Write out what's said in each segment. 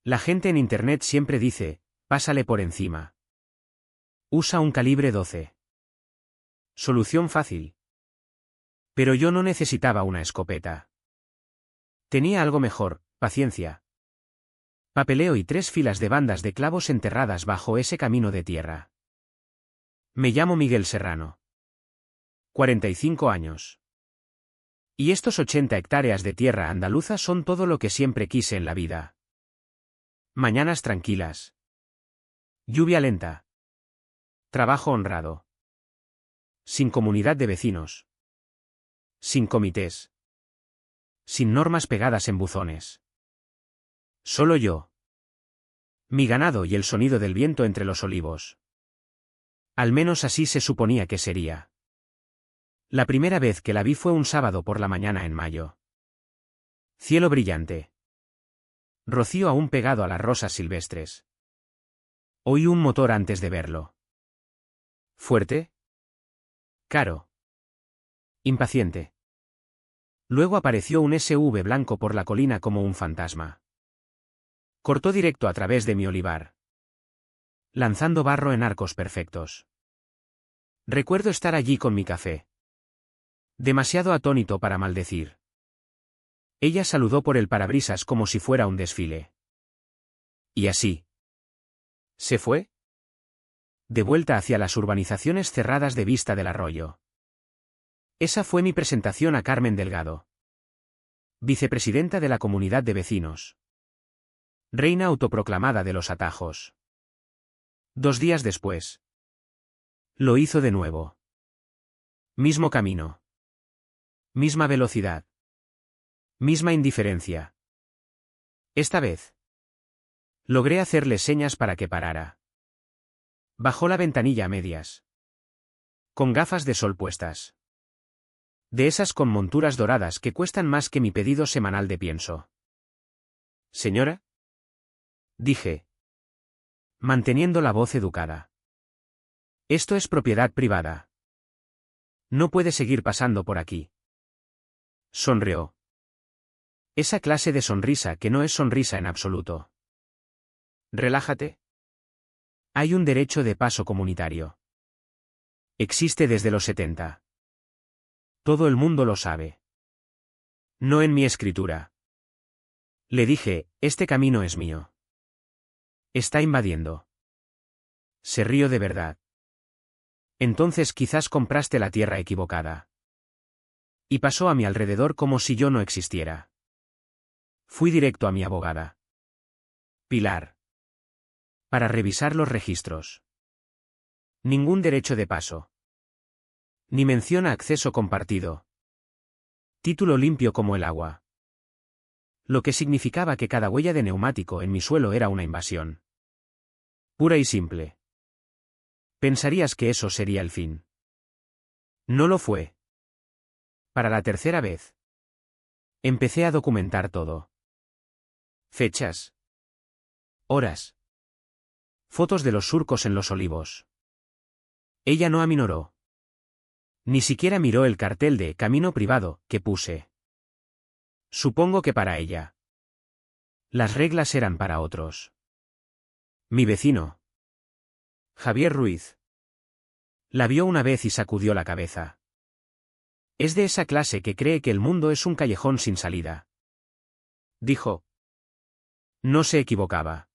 La gente en internet siempre dice, pásale por encima. Usa un calibre 12. Solución fácil. Pero yo no necesitaba una escopeta. Tenía algo mejor, paciencia. Papeleo y 3 filas de bandas de clavos enterradas bajo ese camino de tierra. Me llamo Miguel Serrano. 45 años. Y estos 80 hectáreas de tierra andaluza son todo lo que siempre quise en la vida. Mañanas tranquilas. Lluvia lenta. Trabajo honrado. Sin comunidad de vecinos. Sin comités. Sin normas pegadas en buzones. Solo yo. Mi ganado y el sonido del viento entre los olivos. Al menos así se suponía que sería. La primera vez que la vi fue un sábado por la mañana en mayo. Cielo brillante. Rocío aún pegado a las rosas silvestres. Oí un motor antes de verlo. ¿Fuerte? Caro. Impaciente. Luego apareció un SUV blanco por la colina como un fantasma. Cortó directo a través de mi olivar, lanzando barro en arcos perfectos. Recuerdo estar allí con mi café. Demasiado atónito para maldecir. Ella saludó por el parabrisas como si fuera un desfile. Y así. ¿Se fue? De vuelta hacia las urbanizaciones cerradas de vista del arroyo. Esa fue mi presentación a Carmen Delgado, vicepresidenta de la comunidad de vecinos. Reina autoproclamada de los atajos. 2 días después. Lo hizo de nuevo. Mismo camino. Misma velocidad. Misma indiferencia. Esta vez. Logré hacerle señas para que parara. Bajó la ventanilla a medias. Con gafas de sol puestas. De esas con monturas doradas que cuestan más que mi pedido semanal de pienso. ¿Señora? Dije, manteniendo la voz educada. Esto es propiedad privada. No puede seguir pasando por aquí. Sonrió. Esa clase de sonrisa que no es sonrisa en absoluto. Relájate. Hay un derecho de paso comunitario. Existe desde los 70. Todo el mundo lo sabe. No en mi escritura. Le dije, este camino es mío. Está invadiendo. Se rió de verdad. Entonces quizás compraste la tierra equivocada. Y pasó a mi alrededor como si yo no existiera. Fui directo a mi abogada. Pilar. Para revisar los registros. Ningún derecho de paso. Ni menciona acceso compartido. Título limpio como el agua. Lo que significaba que cada huella de neumático en mi suelo era una invasión. Pura y simple. Pensarías que eso sería el fin. No lo fue. Para la tercera vez. Empecé a documentar todo. Fechas. Horas. Fotos de los surcos en los olivos. Ella no aminoró. Ni siquiera miró el cartel de camino privado que puse. Supongo que para ella. Las reglas eran para otros. Mi vecino. Javier Ruiz. La vio una vez y sacudió la cabeza. Es de esa clase que cree que el mundo es un callejón sin salida. Dijo. No se equivocaba.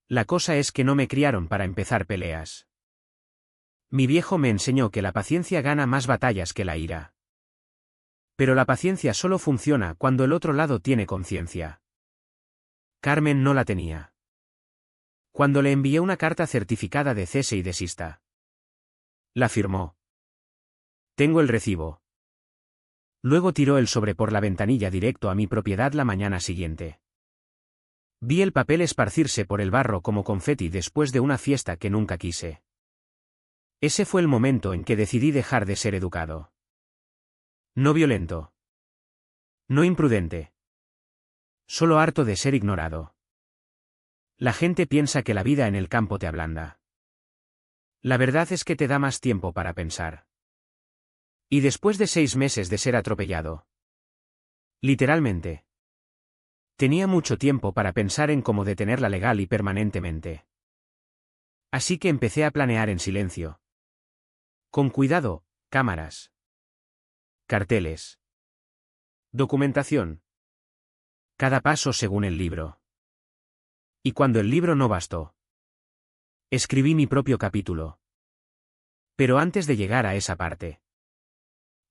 La cosa es que no me criaron para empezar peleas. Mi viejo me enseñó que la paciencia gana más batallas que la ira. Pero la paciencia solo funciona cuando el otro lado tiene conciencia. Carmen no la tenía. Cuando le envié una carta certificada de cese y desista. La firmó. Tengo el recibo. Luego tiró el sobre por la ventanilla directo a mi propiedad la mañana siguiente. Vi el papel esparcirse por el barro como confeti después de una fiesta que nunca quise. Ese fue el momento en que decidí dejar de ser educado. No violento. No imprudente. Solo harto de ser ignorado. La gente piensa que la vida en el campo te ablanda. La verdad es que te da más tiempo para pensar. Y después de 6 meses de ser atropellado. Literalmente. Tenía mucho tiempo para pensar en cómo detenerla legal y permanentemente. Así que empecé a planear en silencio. Con cuidado, cámaras. Carteles. Documentación. Cada paso según el libro. Y cuando el libro no bastó, escribí mi propio capítulo. Pero antes de llegar a esa parte,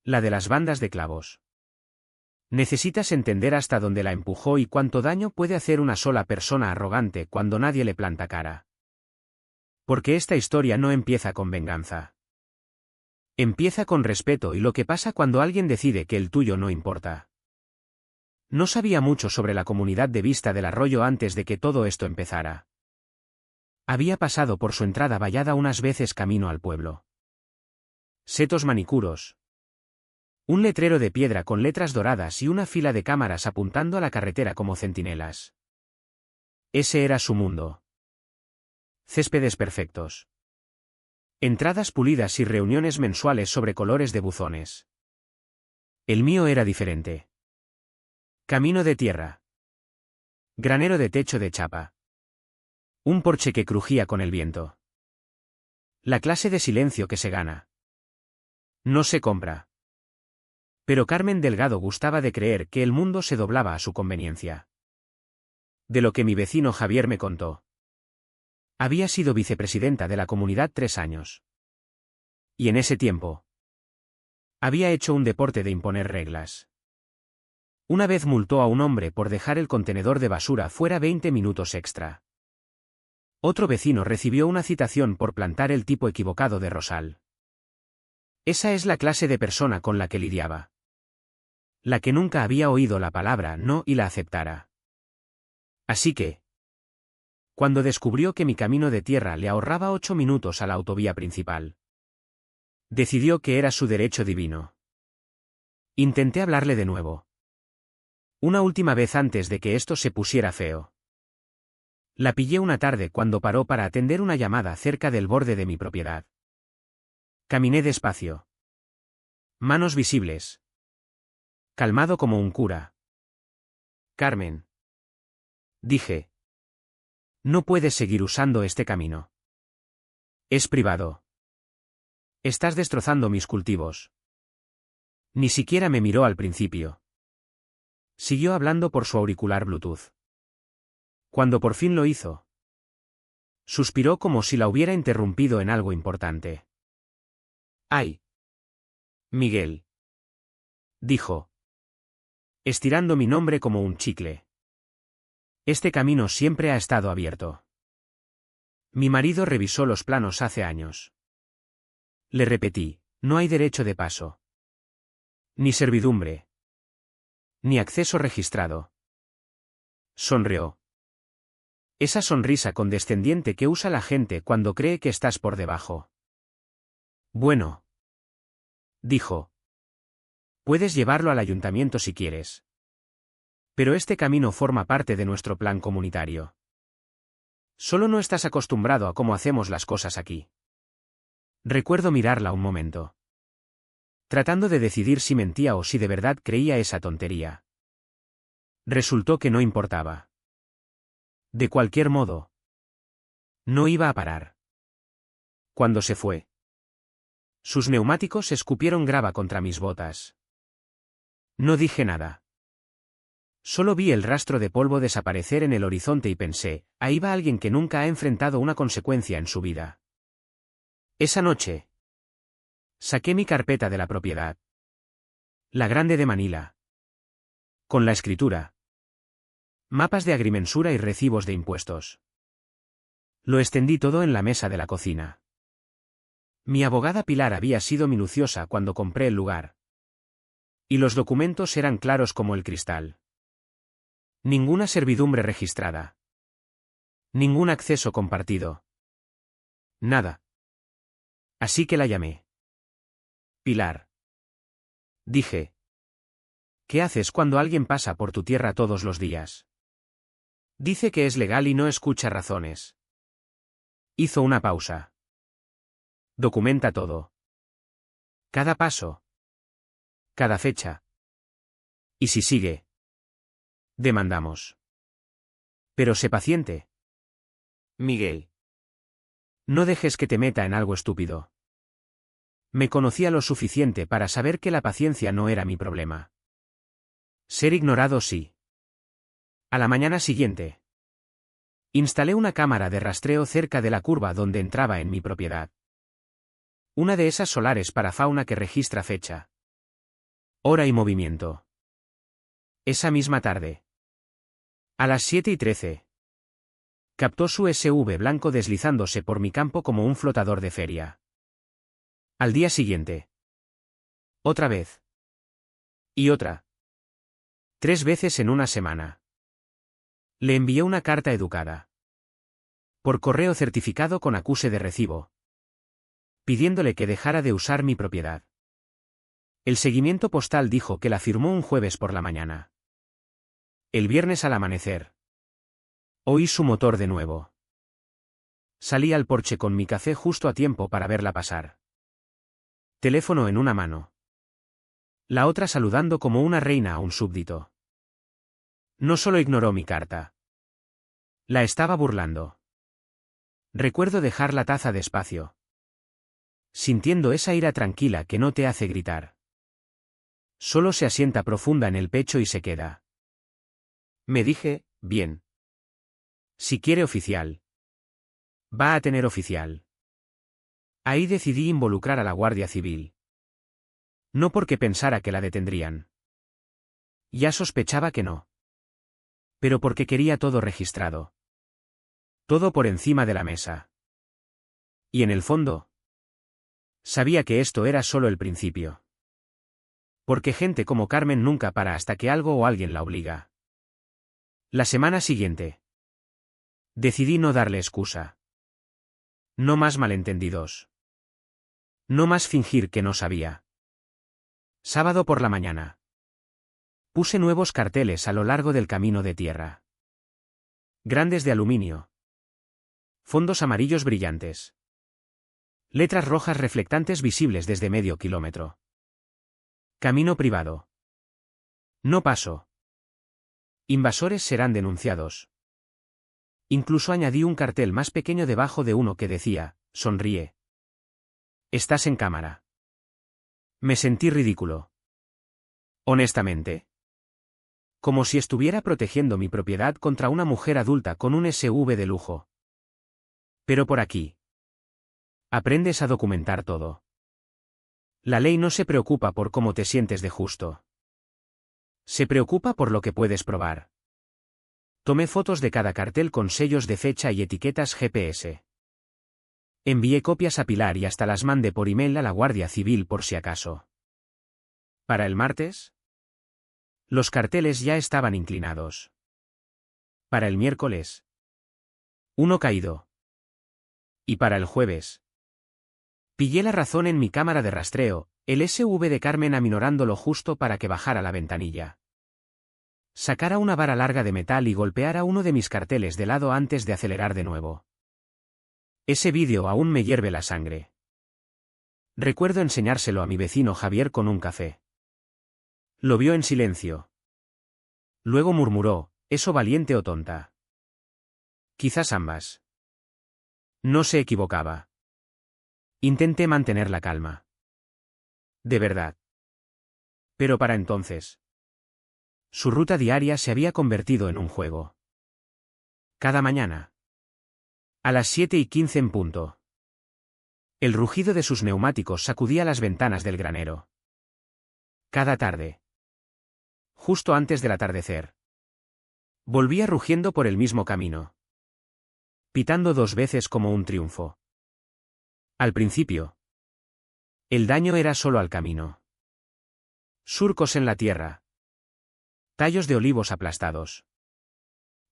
la de las bandas de clavos, necesitas entender hasta dónde la empujó y cuánto daño puede hacer una sola persona arrogante cuando nadie le planta cara. Porque esta historia no empieza con venganza. Empieza con respeto y lo que pasa cuando alguien decide que el tuyo no importa. No sabía mucho sobre la comunidad de Vista del Arroyo antes de que todo esto empezara. Había pasado por su entrada vallada unas veces camino al pueblo. Setos manicuros. Un letrero de piedra con letras doradas y una fila de cámaras apuntando a la carretera como centinelas. Ese era su mundo. Céspedes perfectos. Entradas pulidas y reuniones mensuales sobre colores de buzones. El mío era diferente. Camino de tierra. Granero de techo de chapa. Un porche que crujía con el viento. La clase de silencio que se gana. No se compra. Pero Carmen Delgado gustaba de creer que el mundo se doblaba a su conveniencia. De lo que mi vecino Javier me contó. Había sido vicepresidenta de la comunidad 3 años. Y en ese tiempo, había hecho un deporte de imponer reglas. Una vez multó a un hombre por dejar el contenedor de basura fuera 20 minutos extra. Otro vecino recibió una citación por plantar el tipo equivocado de rosal. Esa es la clase de persona con la que lidiaba. La que nunca había oído la palabra no y la aceptara. Así que, cuando descubrió que mi camino de tierra le ahorraba 8 minutos a la autovía principal, decidió que era su derecho divino. Intenté hablarle de nuevo. Una última vez antes de que esto se pusiera feo. La pillé una tarde cuando paró para atender una llamada cerca del borde de mi propiedad. Caminé despacio. Manos visibles. Calmado como un cura. Carmen. Dije. No puedes seguir usando este camino. Es privado. Estás destrozando mis cultivos. Ni siquiera me miró al principio. Siguió hablando por su auricular Bluetooth. Cuando por fin lo hizo, suspiró como si la hubiera interrumpido en algo importante. ¡Ay! Miguel. Dijo. Estirando mi nombre como un chicle. Este camino siempre ha estado abierto. Mi marido revisó los planos hace años. Le repetí, no hay derecho de paso. Ni servidumbre. Ni acceso registrado. Sonrió. Esa sonrisa condescendiente que usa la gente cuando cree que estás por debajo. Bueno. Dijo. Puedes llevarlo al ayuntamiento si quieres. Pero este camino forma parte de nuestro plan comunitario. Solo no estás acostumbrado a cómo hacemos las cosas aquí. Recuerdo mirarla un momento. Tratando de decidir si mentía o si de verdad creía esa tontería. Resultó que no importaba. De cualquier modo, no iba a parar. Cuando se fue, sus neumáticos escupieron grava contra mis botas. No dije nada. Solo vi el rastro de polvo desaparecer en el horizonte y pensé, ahí va alguien que nunca ha enfrentado una consecuencia en su vida. Esa noche, saqué mi carpeta de la propiedad. La grande de Manila. Con la escritura. Mapas de agrimensura y recibos de impuestos. Lo extendí todo en la mesa de la cocina. Mi abogada Pilar había sido minuciosa cuando compré el lugar. Y los documentos eran claros como el cristal. Ninguna servidumbre registrada. Ningún acceso compartido. Nada. Así que la llamé. Pilar. Dije. ¿Qué haces cuando alguien pasa por tu tierra todos los días? Dice que es legal y no escucha razones. Hizo una pausa. Documenta todo. Cada paso. Cada fecha. ¿Y si sigue? Demandamos. Pero sé paciente. Miguel. No dejes que te meta en algo estúpido. Me conocía lo suficiente para saber que la paciencia no era mi problema. Ser ignorado sí. A la mañana siguiente. Instalé una cámara de rastreo cerca de la curva donde entraba en mi propiedad. Una de esas solares para fauna que registra fecha, hora y movimiento. Esa misma tarde. A las 7:13. Captó su SUV blanco deslizándose por mi campo como un flotador de feria. Al día siguiente. Otra vez. Y otra. 3 veces en una semana. Le envié una carta educada. Por correo certificado con acuse de recibo. Pidiéndole que dejara de usar mi propiedad. El seguimiento postal dijo que la firmó un jueves por la mañana. El viernes al amanecer. Oí su motor de nuevo. Salí al porche con mi café justo a tiempo para verla pasar. Teléfono en una mano. La otra saludando como una reina a un súbdito. No solo ignoró mi carta. La estaba burlando. Recuerdo dejar la taza despacio. Sintiendo esa ira tranquila que no te hace gritar. Solo se asienta profunda en el pecho y se queda. Me dije, bien. Si quiere oficial. Va a tener oficial. Ahí decidí involucrar a la Guardia Civil. No porque pensara que la detendrían. Ya sospechaba que no. Pero porque quería todo registrado. Todo por encima de la mesa. Y en el fondo, sabía que esto era solo el principio. Porque gente como Carmen nunca para hasta que algo o alguien la obliga. La semana siguiente. Decidí no darle excusa. No más malentendidos. No más fingir que no sabía. Sábado por la mañana. Puse nuevos carteles a lo largo del camino de tierra. Grandes de aluminio. Fondos amarillos brillantes. Letras rojas reflectantes visibles desde medio kilómetro. Camino privado. No paso. Invasores serán denunciados. Incluso añadí un cartel más pequeño debajo de uno que decía, sonríe. Estás en cámara. Me sentí ridículo. Honestamente. Como si estuviera protegiendo mi propiedad contra una mujer adulta con un SUV de lujo. Pero por aquí. Aprendes a documentar todo. La ley no se preocupa por cómo te sientes de justo. Se preocupa por lo que puedes probar. Tomé fotos de cada cartel con sellos de fecha y etiquetas GPS. Envié copias a Pilar y hasta las mandé por email a la Guardia Civil por si acaso. ¿Para el martes? Los carteles ya estaban inclinados. Para el miércoles. Uno caído. Y para el jueves. Pillé la razón en mi cámara de rastreo, el SUV de Carmen aminorándolo justo para que bajara la ventanilla. Sacara una vara larga de metal y golpeara uno de mis carteles de lado antes de acelerar de nuevo. Ese vídeo aún me hierve la sangre. Recuerdo enseñárselo a mi vecino Javier con un café. Lo vio en silencio. Luego murmuró, ¿eso valiente o tonta? Quizás ambas. No se equivocaba. Intenté mantener la calma. De verdad. Pero para entonces. Su ruta diaria se había convertido en un juego. Cada mañana. A las 7:15 en punto. El rugido de sus neumáticos sacudía las ventanas del granero. Cada tarde. Justo antes del atardecer. Volvía rugiendo por el mismo camino. Pitando 2 veces como un triunfo. Al principio. El daño era solo al camino. Surcos en la tierra. Tallos de olivos aplastados.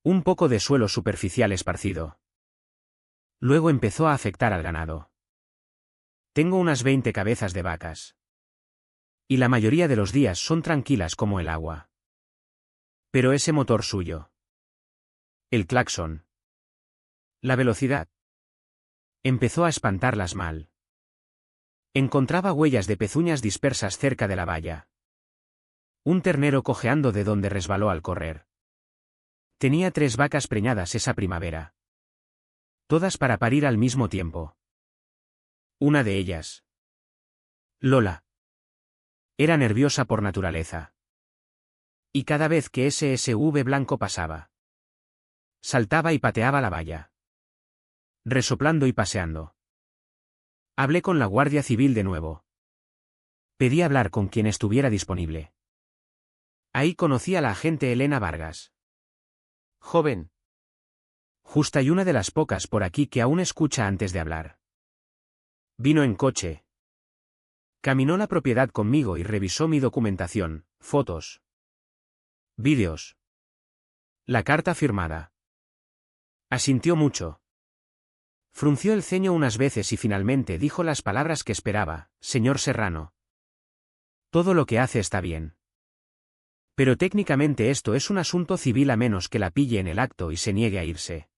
Un poco de suelo superficial esparcido. Luego empezó a afectar al ganado. Tengo unas 20 cabezas de vacas. Y la mayoría de los días son tranquilas como el agua. Pero ese motor suyo. El claxon. La velocidad. Empezó a espantarlas mal. Encontraba huellas de pezuñas dispersas cerca de la valla. Un ternero cojeando de donde resbaló al correr. Tenía 3 vacas preñadas esa primavera. Todas para parir al mismo tiempo. Una de ellas, Lola, era nerviosa por naturaleza. Y cada vez que ese SUV blanco pasaba, saltaba y pateaba la valla, resoplando y paseando. Hablé con la Guardia Civil de nuevo. Pedí hablar con quien estuviera disponible. Ahí conocí a la agente Elena Vargas. Joven. Justa y una de las pocas por aquí que aún escucha antes de hablar. Vino en coche. Caminó la propiedad conmigo y revisó mi documentación, fotos, vídeos, la carta firmada. Asintió mucho. Frunció el ceño unas veces y finalmente dijo las palabras que esperaba: señor Serrano. Todo lo que hace está bien. Pero técnicamente esto es un asunto civil a menos que la pille en el acto y se niegue a irse.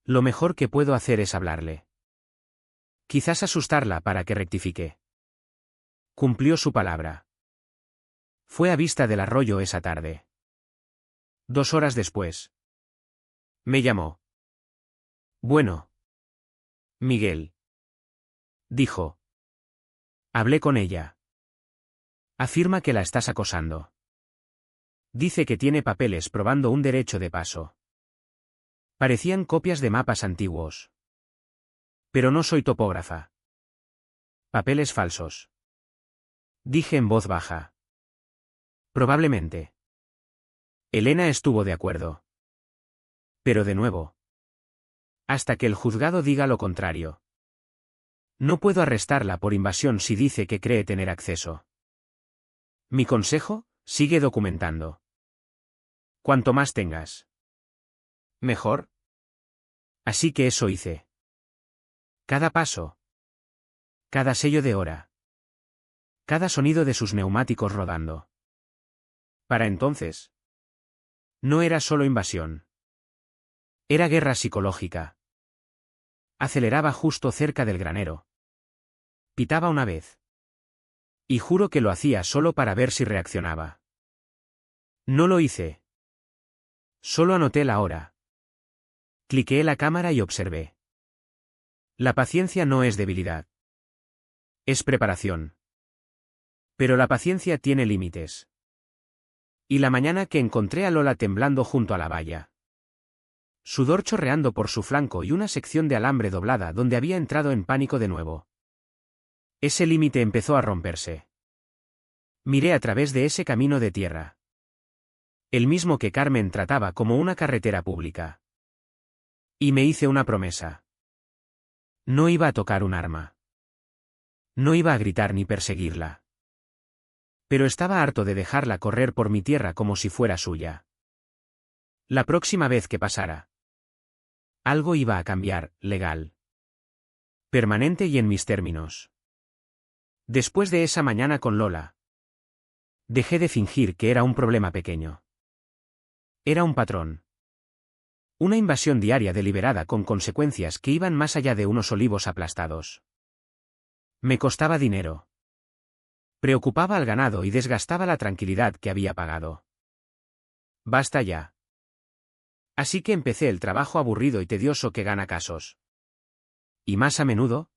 Lo mejor que puedo hacer es hablarle. Quizás asustarla para que rectifique. Cumplió su palabra. Fue a vista del arroyo esa tarde. 2 horas después. Me llamó. Bueno. Miguel. Dijo. Hablé con ella. Afirma que la estás acosando. Dice que tiene papeles probando un derecho de paso. Parecían copias de mapas antiguos. Pero no soy topógrafa. Papeles falsos. Dije en voz baja. Probablemente. Elena estuvo de acuerdo. Pero de nuevo. Hasta que el juzgado diga lo contrario. No puedo arrestarla por invasión si dice que cree tener acceso. Mi consejo: sigue documentando. Cuanto más tengas, mejor. Así que eso hice. Cada paso. Cada sello de hora. Cada sonido de sus neumáticos rodando. Para entonces, no era solo invasión. Era guerra psicológica. Aceleraba justo cerca del granero. Pitaba una vez. Y juro que lo hacía solo para ver si reaccionaba. No lo hice. Solo anoté la hora. Cliqueé la cámara y observé. La paciencia no es debilidad. Es preparación. Pero la paciencia tiene límites. Y la mañana que encontré a Lola temblando junto a la valla, sudor chorreando por su flanco y una sección de alambre doblada donde había entrado en pánico de nuevo. Ese límite empezó a romperse. Miré a través de ese camino de tierra. El mismo que Carmen trataba como una carretera pública. Y me hice una promesa. No iba a tocar un arma. No iba a gritar ni perseguirla. Pero estaba harto de dejarla correr por mi tierra como si fuera suya. La próxima vez que pasara, algo iba a cambiar, legal. Permanente y en mis términos. Después de esa mañana con Lola, dejé de fingir que era un problema pequeño. Era un patrón. Una invasión diaria deliberada con consecuencias que iban más allá de unos olivos aplastados. Me costaba dinero. Preocupaba al ganado y desgastaba la tranquilidad que había pagado. Basta ya. Así que empecé el trabajo aburrido y tedioso que gana casos. Y más a menudo,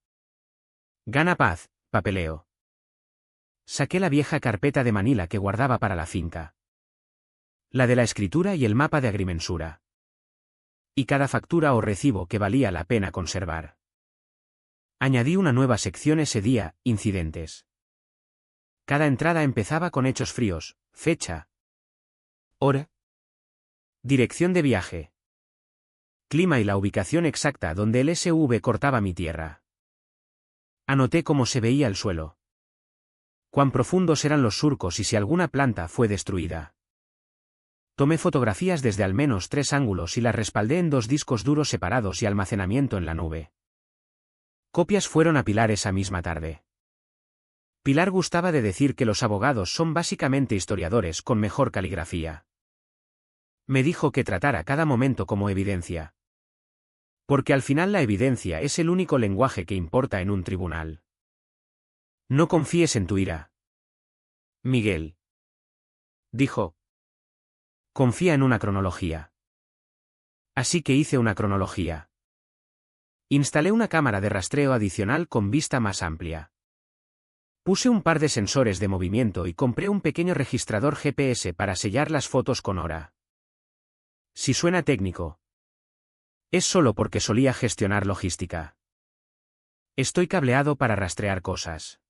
gana paz, papeleo. Saqué la vieja carpeta de Manila que guardaba para la finca. La de la escritura y el mapa de agrimensura. Y cada factura o recibo que valía la pena conservar. Añadí una nueva sección ese día: incidentes. Cada entrada empezaba con hechos fríos: fecha, hora, dirección de viaje, clima y la ubicación exacta donde el SUV cortaba mi tierra. Anoté cómo se veía el suelo. Cuán profundos eran los surcos y si alguna planta fue destruida. Tomé fotografías desde al menos 3 ángulos y las respaldé en 2 discos duros separados y almacenamiento en la nube. Copias fueron a Pilar esa misma tarde. Pilar gustaba de decir que los abogados son básicamente historiadores con mejor caligrafía. Me dijo que tratara cada momento como evidencia. Porque al final la evidencia es el único lenguaje que importa en un tribunal. No confíes en tu ira, Miguel. Dijo. Confía en una cronología. Así que hice una cronología. Instalé una cámara de rastreo adicional con vista más amplia. Puse un par de sensores de movimiento y compré un pequeño registrador GPS para sellar las fotos con hora. Si suena técnico, es solo porque solía gestionar logística. Estoy cableado para rastrear cosas.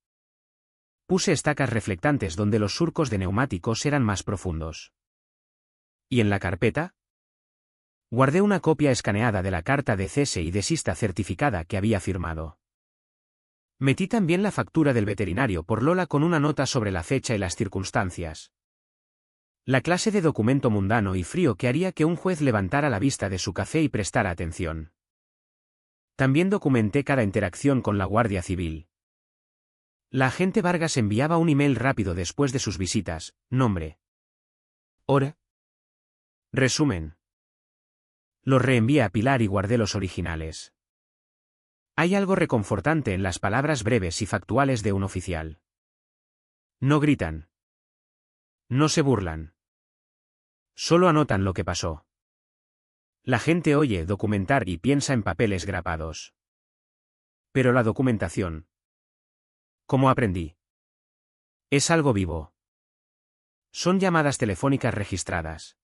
Puse estacas reflectantes donde los surcos de neumáticos eran más profundos. ¿Y en la carpeta? Guardé una copia escaneada de la carta de cese y desista certificada que había firmado. Metí también la factura del veterinario por Lola con una nota sobre la fecha y las circunstancias. La clase de documento mundano y frío que haría que un juez levantara la vista de su café y prestara atención. También documenté cada interacción con la Guardia Civil. La agente Vargas enviaba un email rápido después de sus visitas, nombre, hora, resumen. Los reenvié a Pilar y guardé los originales. Hay algo reconfortante en las palabras breves y factuales de un oficial. No gritan. No se burlan. Solo anotan lo que pasó. La gente oye documentar y piensa en papeles grapados. Pero la documentación, ¿cómo aprendí? Es algo vivo. Son llamadas telefónicas registradas.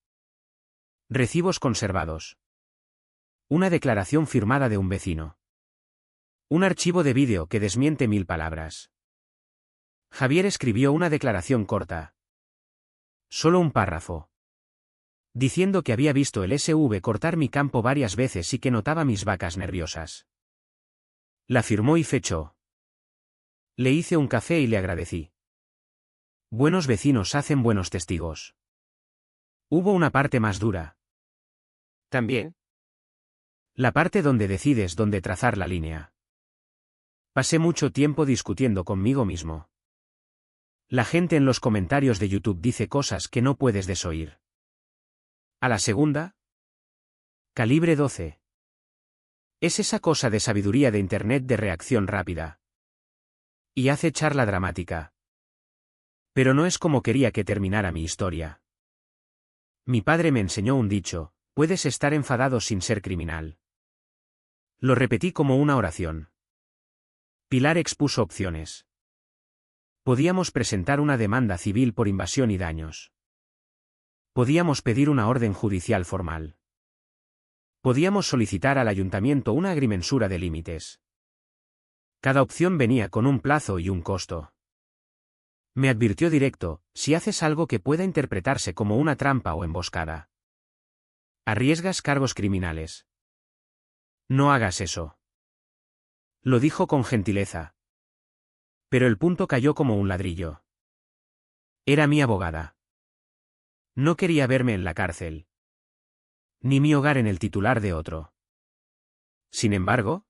Recibos conservados. Una declaración firmada de un vecino. Un archivo de vídeo que desmiente 1000 palabras. Javier escribió una declaración corta. Solo un párrafo. Diciendo que había visto el SV cortar mi campo varias veces y que notaba mis vacas nerviosas. La firmó y fechó. Le hice un café y le agradecí. Buenos vecinos hacen buenos testigos. Hubo una parte más dura. También. La parte donde decides dónde trazar la línea. Pasé mucho tiempo discutiendo conmigo mismo. La gente en los comentarios de YouTube dice cosas que no puedes desoír. A la segunda. Calibre 12. Es esa cosa de sabiduría de Internet de reacción rápida. Y hace charla dramática. Pero no es como quería que terminara mi historia. Mi padre me enseñó un dicho, puedes estar enfadado sin ser criminal. Lo repetí como una oración. Pilar expuso opciones. Podíamos presentar una demanda civil por invasión y daños. Podíamos pedir una orden judicial formal. Podíamos solicitar al ayuntamiento una agrimensura de límites. Cada opción venía con un plazo y un costo. Me advirtió directo, si haces algo que pueda interpretarse como una trampa o emboscada, arriesgas cargos criminales. No hagas eso. Lo dijo con gentileza. Pero el punto cayó como un ladrillo. Era mi abogada. No quería verme en la cárcel. Ni mi hogar en el titular de otro. Sin embargo,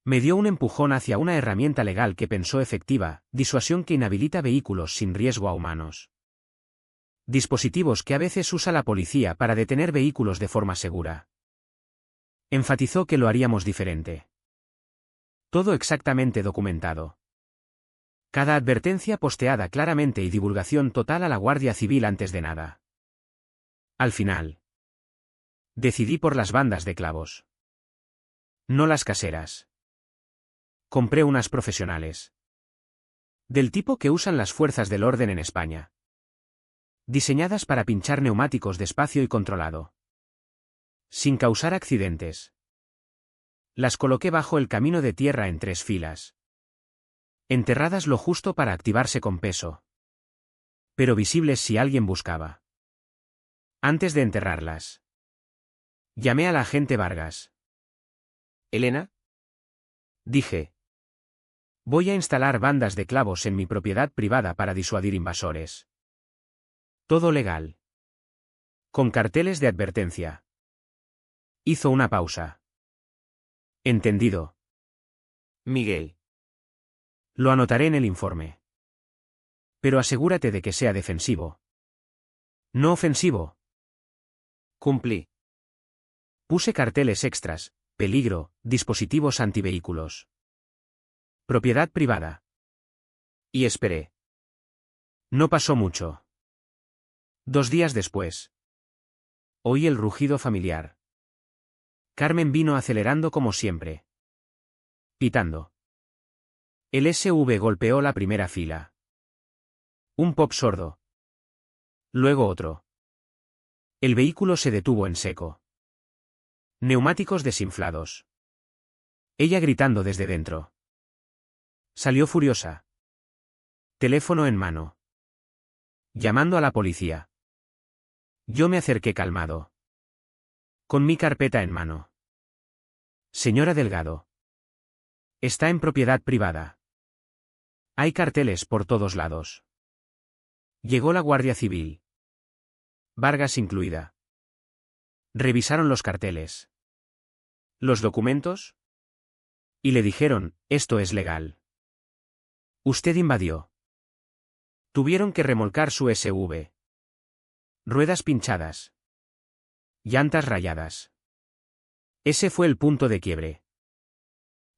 me dio un empujón hacia una herramienta legal que pensó efectiva, disuasión que inhabilita vehículos sin riesgo a humanos. Dispositivos que a veces usa la policía para detener vehículos de forma segura. Enfatizó que lo haríamos diferente. Todo exactamente documentado. Cada advertencia posteada claramente y divulgación total a la Guardia Civil antes de nada. Al final, decidí por las bandas de clavos. No las caseras. Compré unas profesionales. Del tipo que usan las fuerzas del orden en España. Diseñadas para pinchar neumáticos despacio y controlado. Sin causar accidentes. Las coloqué bajo el camino de tierra en 3 filas. Enterradas lo justo para activarse con peso. Pero visibles si alguien buscaba. Antes de enterrarlas, llamé a la agente Vargas. ¿Elena? Dije. Voy a instalar bandas de clavos en mi propiedad privada para disuadir invasores. Todo legal. Con carteles de advertencia. Hizo una pausa. Entendido. Miguel. Lo anotaré en el informe. Pero asegúrate de que sea defensivo. No ofensivo. Cumplí. Puse carteles extras, peligro, dispositivos antivehículos. Propiedad privada. Y esperé. No pasó mucho. 2 días después. Oí el rugido familiar. Carmen vino acelerando como siempre. Pitando. El SUV golpeó la primera fila. Un pop sordo. Luego otro. El vehículo se detuvo en seco. Neumáticos desinflados. Ella gritando desde dentro. Salió furiosa. Teléfono en mano. Llamando a la policía. Yo me acerqué calmado. Con mi carpeta en mano. Señora Delgado. Está en propiedad privada. Hay carteles por todos lados. Llegó la Guardia Civil. Vargas incluida. Revisaron los carteles. ¿Los documentos? Y le dijeron, esto es legal. Usted invadió. Tuvieron que remolcar su SUV. Ruedas pinchadas. Llantas rayadas. Ese fue el punto de quiebre.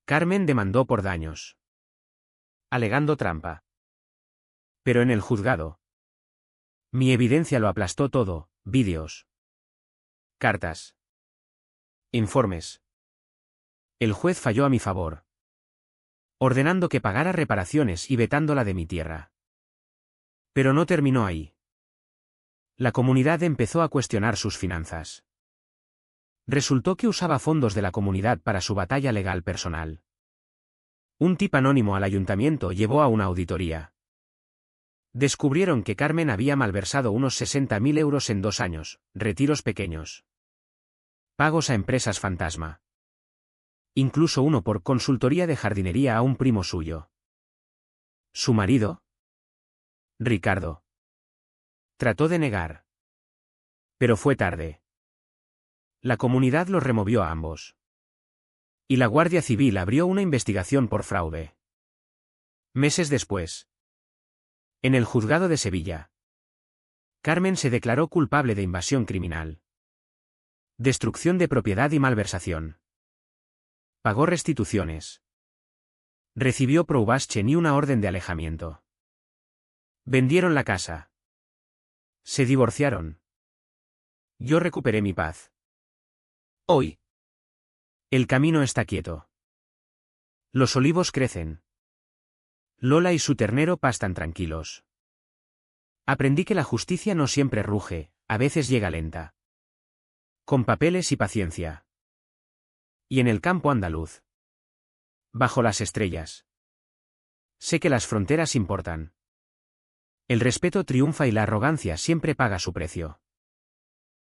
Carmen demandó por daños. Alegando trampa. Pero en el juzgado. Mi evidencia lo aplastó todo, vídeos. Cartas. Informes. El juez falló a mi favor. Ordenando que pagara reparaciones y vetándola de mi tierra. Pero no terminó ahí. La comunidad empezó a cuestionar sus finanzas. Resultó que usaba fondos de la comunidad para su batalla legal personal. Un tip anónimo al ayuntamiento llevó a una auditoría. Descubrieron que Carmen había malversado unos 60.000 euros en 2 años, retiros pequeños. Pagos a empresas fantasma. Incluso uno por consultoría de jardinería a un primo suyo. ¿Su marido? Ricardo. Trató de negar. Pero fue tarde. La comunidad los removió a ambos. Y la Guardia Civil abrió una investigación por fraude. Meses después. En el juzgado de Sevilla. Carmen se declaró culpable de invasión criminal. Destrucción de propiedad y malversación. Pagó restituciones. Recibió probation y una orden de alejamiento. Vendieron la casa. Se divorciaron. Yo recuperé mi paz. Hoy. El camino está quieto. Los olivos crecen. Lola y su ternero pastan tranquilos. Aprendí que la justicia no siempre ruge, a veces llega lenta. Con papeles y paciencia. Y en el campo andaluz. Bajo las estrellas. Sé que las fronteras importan. El respeto triunfa y la arrogancia siempre paga su precio.